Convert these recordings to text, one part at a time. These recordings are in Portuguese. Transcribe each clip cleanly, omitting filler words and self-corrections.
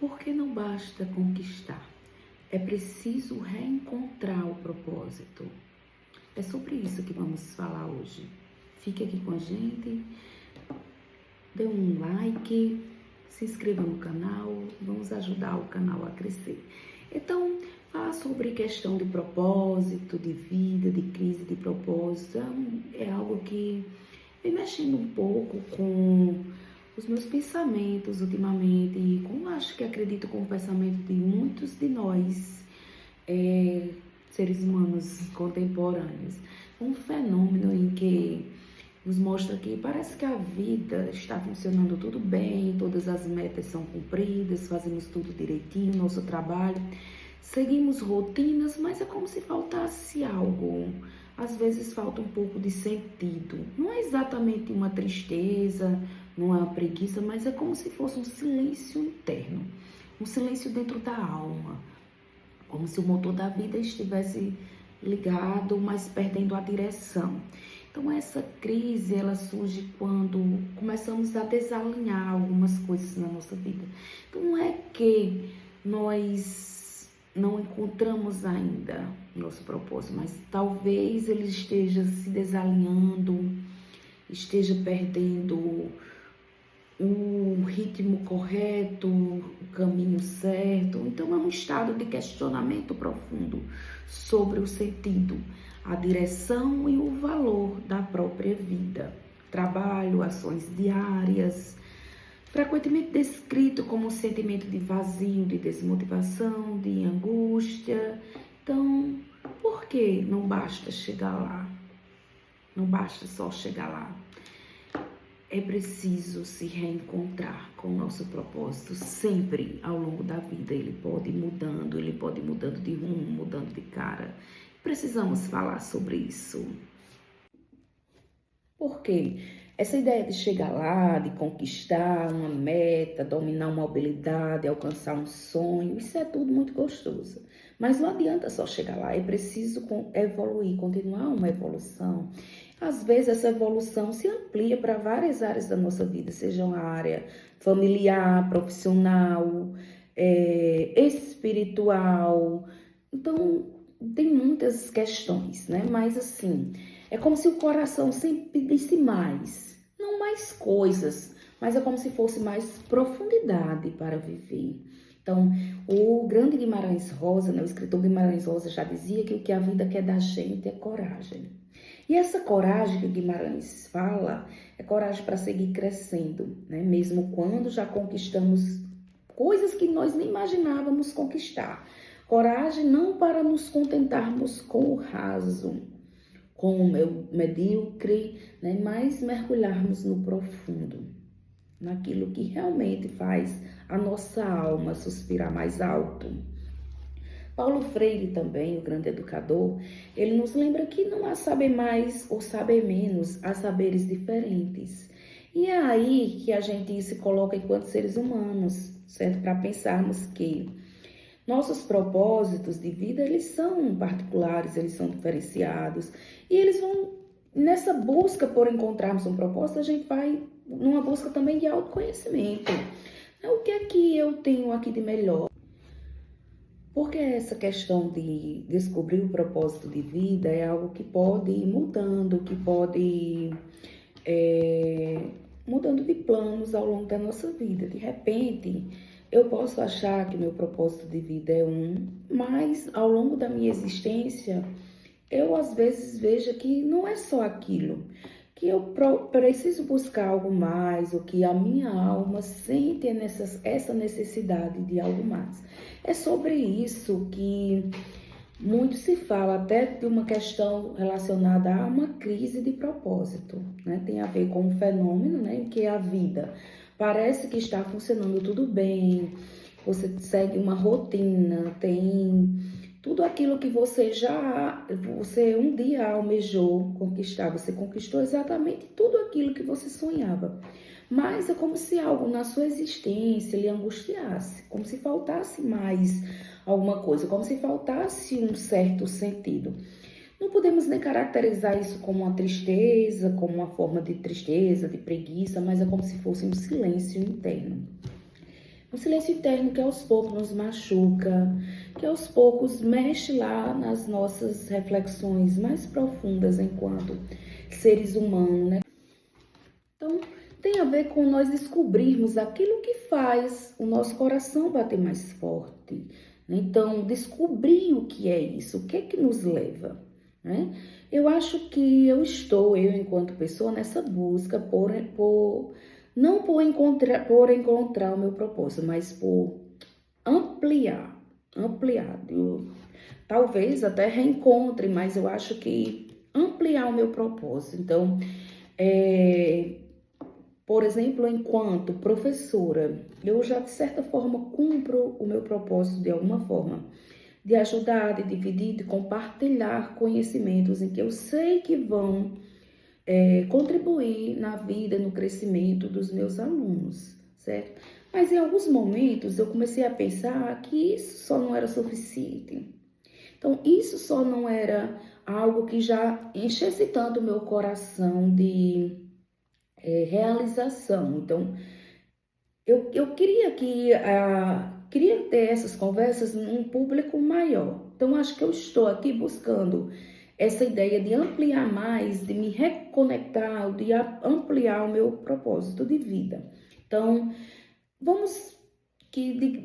Porque não basta conquistar, é preciso reencontrar o propósito. É sobre isso que vamos falar hoje. Fique aqui com a gente, dê um like, se inscreva no canal, vamos ajudar o canal a crescer. Então, falar sobre questão de propósito, de vida, de crise de propósito, é algo que vem mexendo um pouco com os meus pensamentos ultimamente, e acho que acredito com o pensamento de muitos de nós, seres humanos contemporâneos. Um fenômeno em que nos mostra que parece que a vida está funcionando tudo bem, todas as metas são cumpridas, fazemos tudo direitinho, nosso trabalho, seguimos rotinas, mas é como se faltasse algo. Às vezes falta um pouco de sentido. Não é exatamente uma tristeza, não é uma preguiça, mas é como se fosse um silêncio interno, um silêncio dentro da alma, como se o motor da vida estivesse ligado, mas perdendo a direção. Então essa crise, ela surge quando começamos a desalinhar algumas coisas na nossa vida. Então não é que nós não encontramos ainda nosso propósito, mas talvez ele esteja se desalinhando, esteja perdendo o ritmo correto, o caminho certo. Então é um estado de questionamento profundo sobre o sentido, a direção e o valor da própria vida. Trabalho, ações diárias, frequentemente descrito como um sentimento de vazio, de desmotivação, de angústia. Então, por que não basta chegar lá? Não basta só chegar lá. É preciso se reencontrar com o nosso propósito sempre ao longo da vida. Ele pode ir mudando de rumo, mudando de cara. Precisamos falar sobre isso. Por quê? Essa ideia de chegar lá, de conquistar uma meta, dominar uma habilidade, alcançar um sonho, isso é tudo muito gostoso. Mas não adianta só chegar lá, é preciso evoluir, continuar uma evolução. Às vezes essa evolução se amplia para várias áreas da nossa vida, seja uma área familiar, profissional, espiritual. Então, tem muitas questões, né? Mas assim, é como se o coração sempre pedisse mais, não mais coisas, mas é como se fosse mais profundidade para viver. Então, o grande Guimarães Rosa, né, o escritor Guimarães Rosa já dizia que o que a vida quer da gente é coragem. E essa coragem que o Guimarães fala é coragem para seguir crescendo, né? Mesmo quando já conquistamos coisas que nós nem imaginávamos conquistar. Coragem não para nos contentarmos com o raso, com o medíocre, né? Mas mergulharmos no profundo, naquilo que realmente faz a nossa alma suspirar mais alto. Paulo Freire também, o grande educador, ele nos lembra que não há saber mais ou saber menos, há saberes diferentes. E é aí que a gente se coloca enquanto seres humanos, certo? Para pensarmos que nossos propósitos de vida, eles são particulares, eles são diferenciados. E eles vão, nessa busca por encontrarmos um propósito, a gente vai numa busca também de autoconhecimento. O que é que eu tenho aqui de melhor? Porque essa questão de descobrir o propósito de vida é algo que pode ir mudando, que pode ir mudando de planos ao longo da nossa vida. De repente, eu posso achar que meu propósito de vida é mas ao longo da minha existência, eu às vezes vejo que não é só aquilo, que eu preciso buscar algo mais, ou que a minha alma sente essa necessidade de algo mais. É sobre isso que muito se fala, até de uma questão relacionada a uma crise de propósito, né? Tem a ver com um fenômeno, né, em que a vida parece que está funcionando tudo bem, você segue uma rotina, tem tudo aquilo que você um dia almejou conquistar, você conquistou exatamente tudo aquilo que você sonhava. Mas é como se algo na sua existência lhe angustiasse, como se faltasse mais alguma coisa, como se faltasse um certo sentido. Não podemos nem caracterizar isso como uma tristeza, como uma forma de tristeza, de preguiça, mas é como se fosse um silêncio interno. Um silêncio interno que aos poucos nos machuca, que aos poucos mexe lá nas nossas reflexões mais profundas enquanto seres humanos, né? Então, tem a ver com nós descobrirmos aquilo que faz o nosso coração bater mais forte, né? Então, descobrir o que é isso, o que é que nos leva, né? Eu acho que eu enquanto pessoa, nessa busca não por encontrar o meu propósito, mas por ampliar. Talvez até reencontre, mas eu acho que ampliar o meu propósito. Então, por exemplo, enquanto professora, eu já de certa forma cumpro o meu propósito de alguma forma, de ajudar, de dividir, de compartilhar conhecimentos em que eu sei que vão contribuir na vida, no crescimento dos meus alunos, certo? Mas em alguns momentos eu comecei a pensar que isso só não era suficiente. Então, isso só não era algo que já enchesse tanto o meu coração de realização. Então, eu queria ter essas conversas num público maior. Então, acho que eu estou aqui buscando essa ideia de ampliar mais, de me reconectar, de ampliar o meu propósito de vida. Então,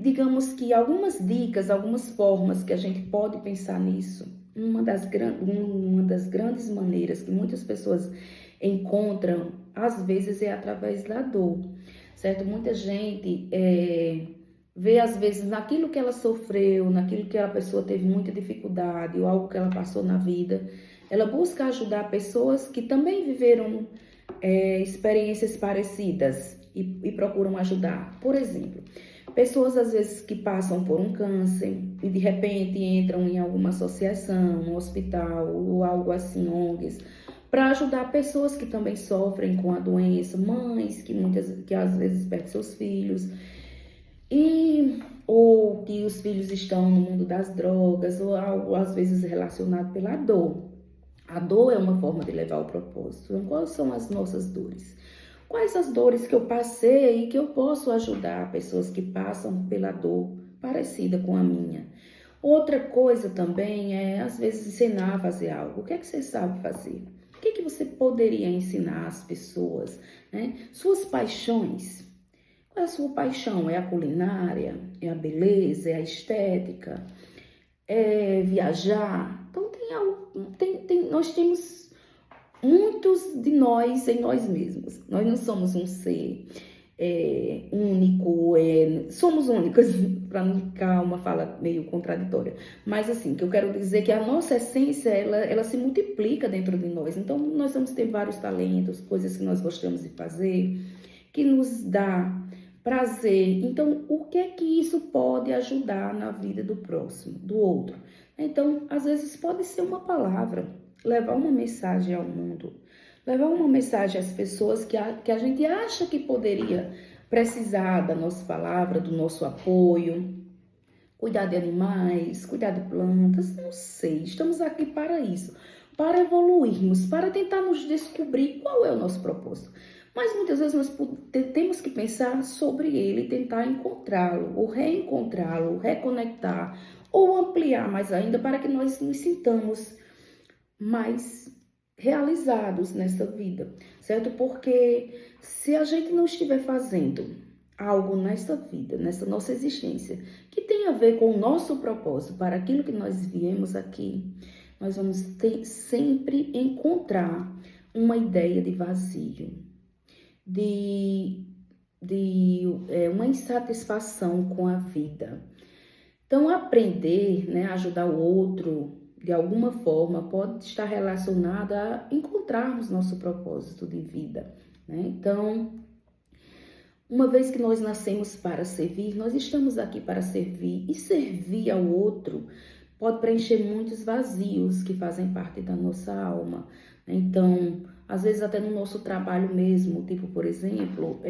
digamos que algumas dicas, algumas formas que a gente pode pensar nisso. Uma das grandes maneiras que muitas pessoas encontram, às vezes, é através da dor, certo? Muita gente vê, às vezes, naquilo que ela sofreu, naquilo que a pessoa teve muita dificuldade, ou algo que ela passou na vida, ela busca ajudar pessoas que também viveram experiências parecidas e procuram ajudar. Por exemplo, pessoas às vezes que passam por um câncer e de repente entram em alguma associação, um hospital ou algo assim, ONGs, para ajudar pessoas que também sofrem com a doença, mães que às vezes perdem seus filhos, ou que os filhos estão no mundo das drogas, ou algo às vezes relacionado pela dor. A dor é uma forma de levar o propósito. Então, quais são as nossas dores? Quais as dores que eu passei e que eu posso ajudar pessoas que passam pela dor parecida com a minha? Outra coisa também é, às vezes, ensinar a fazer algo. O que é que você sabe fazer? O que é que você poderia ensinar às pessoas, né? Suas paixões. Qual é a sua paixão? É a culinária? É a beleza? É a estética? É viajar? Então, nós temos muitos de nós em nós mesmos. Nós não somos um ser único, somos únicos, para não ficar uma fala meio contraditória. Mas assim, que eu quero dizer é que a nossa essência, ela se multiplica dentro de nós. Então, nós vamos ter vários talentos, coisas que nós gostamos de fazer, que nos dá prazer. Então, o que é que isso pode ajudar na vida do próximo, do outro? Então, às vezes pode ser uma palavra, levar uma mensagem ao mundo, levar uma mensagem às pessoas que a gente acha que poderia precisar da nossa palavra, do nosso apoio, cuidar de animais, cuidar de plantas, não sei, estamos aqui para isso, para evoluirmos, para tentar nos descobrir qual é o nosso propósito. Mas muitas vezes nós temos que pensar sobre ele, tentar encontrá-lo, ou reencontrá-lo, reconectar, ou ampliar mais ainda para que nós nos sintamos mais realizados nessa vida, certo? Porque se a gente não estiver fazendo algo nessa vida, nessa nossa existência, que tem a ver com o nosso propósito, para aquilo que nós viemos aqui, nós vamos sempre encontrar uma ideia de vazio, de uma insatisfação com a vida. Então, aprender, né, ajudar o outro, de alguma forma, pode estar relacionada a encontrarmos nosso propósito de vida, né? Então, uma vez que nós nascemos para servir, nós estamos aqui para servir, e servir ao outro pode preencher muitos vazios que fazem parte da nossa alma. Então, às vezes até no nosso trabalho mesmo, tipo, por exemplo,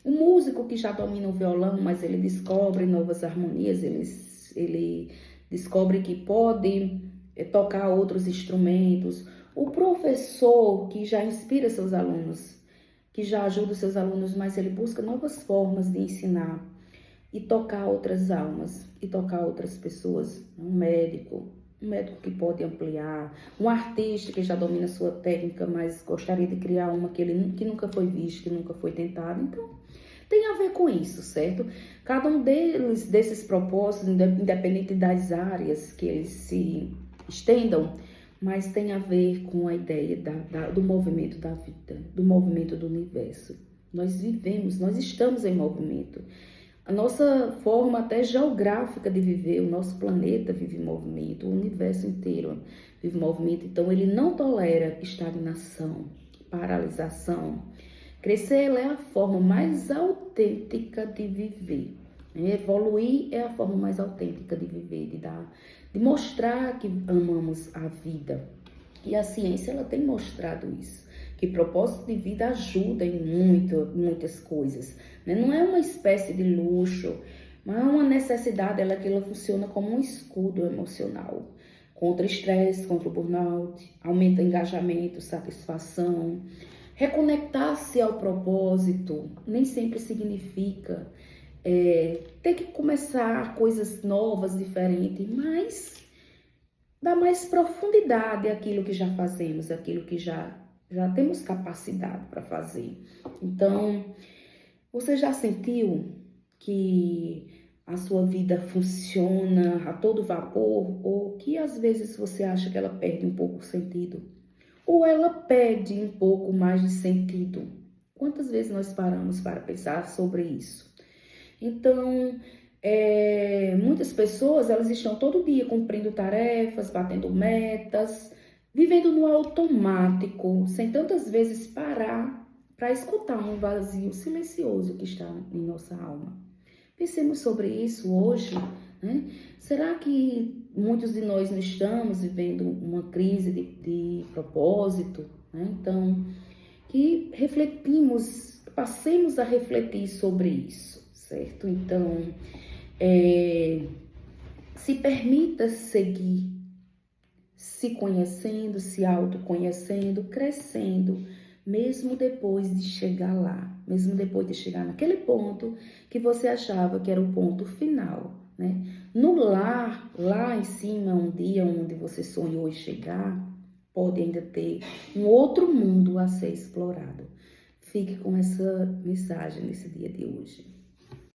um músico que já domina o violão, mas ele descobre novas harmonias, ele descobre que pode tocar outros instrumentos. O professor que já inspira seus alunos, que já ajuda os seus alunos, mas ele busca novas formas de ensinar. e tocar outras almas, e tocar outras pessoas. Um médico que pode ampliar, um artista que já domina a sua técnica, mas gostaria de criar uma que nunca foi vista, que nunca foi tentada. Então, tem a ver com isso, certo? Cada um desses propósitos, independente das áreas que eles se estendam, mas tem a ver com a ideia do movimento da vida, do movimento do universo. Nós vivemos, nós estamos em movimento. A nossa forma até geográfica de viver, o nosso planeta vive em movimento, o universo inteiro vive em movimento. Então, ele não tolera estagnação, paralisação. Crescer é a forma mais autêntica de viver. Evoluir é a forma mais autêntica de viver, de mostrar que amamos a vida. E a ciência ela tem mostrado isso, que propósito de vida ajuda em muitas coisas. Não é uma espécie de luxo, mas é uma necessidade, que ela funciona como um escudo emocional. Contra estresse, contra o burnout, aumenta engajamento, satisfação. Reconectar-se ao propósito nem sempre significa ter que começar coisas novas, diferentes, mas dá mais profundidade àquilo que já fazemos, àquilo que já temos capacidade para fazer. Então, você já sentiu que a sua vida funciona a todo vapor, ou que às vezes você acha que ela perde um pouco o sentido? Ou ela perde um pouco mais de sentido? Quantas vezes nós paramos para pensar sobre isso? Então, muitas pessoas, elas estão todo dia cumprindo tarefas, batendo metas, vivendo no automático, sem tantas vezes parar para escutar um vazio silencioso que está em nossa alma. Pensemos sobre isso hoje, né? Será que muitos de nós não estamos vivendo uma crise de propósito, né? Então, que passemos a refletir sobre isso, certo? Então, se permita seguir se conhecendo, se autoconhecendo, crescendo, mesmo depois de chegar lá, mesmo depois de chegar naquele ponto que você achava que era o ponto final, né? No lá em cima, um dia onde você sonhou em chegar, pode ainda ter um outro mundo a ser explorado. Fique com essa mensagem nesse dia de hoje.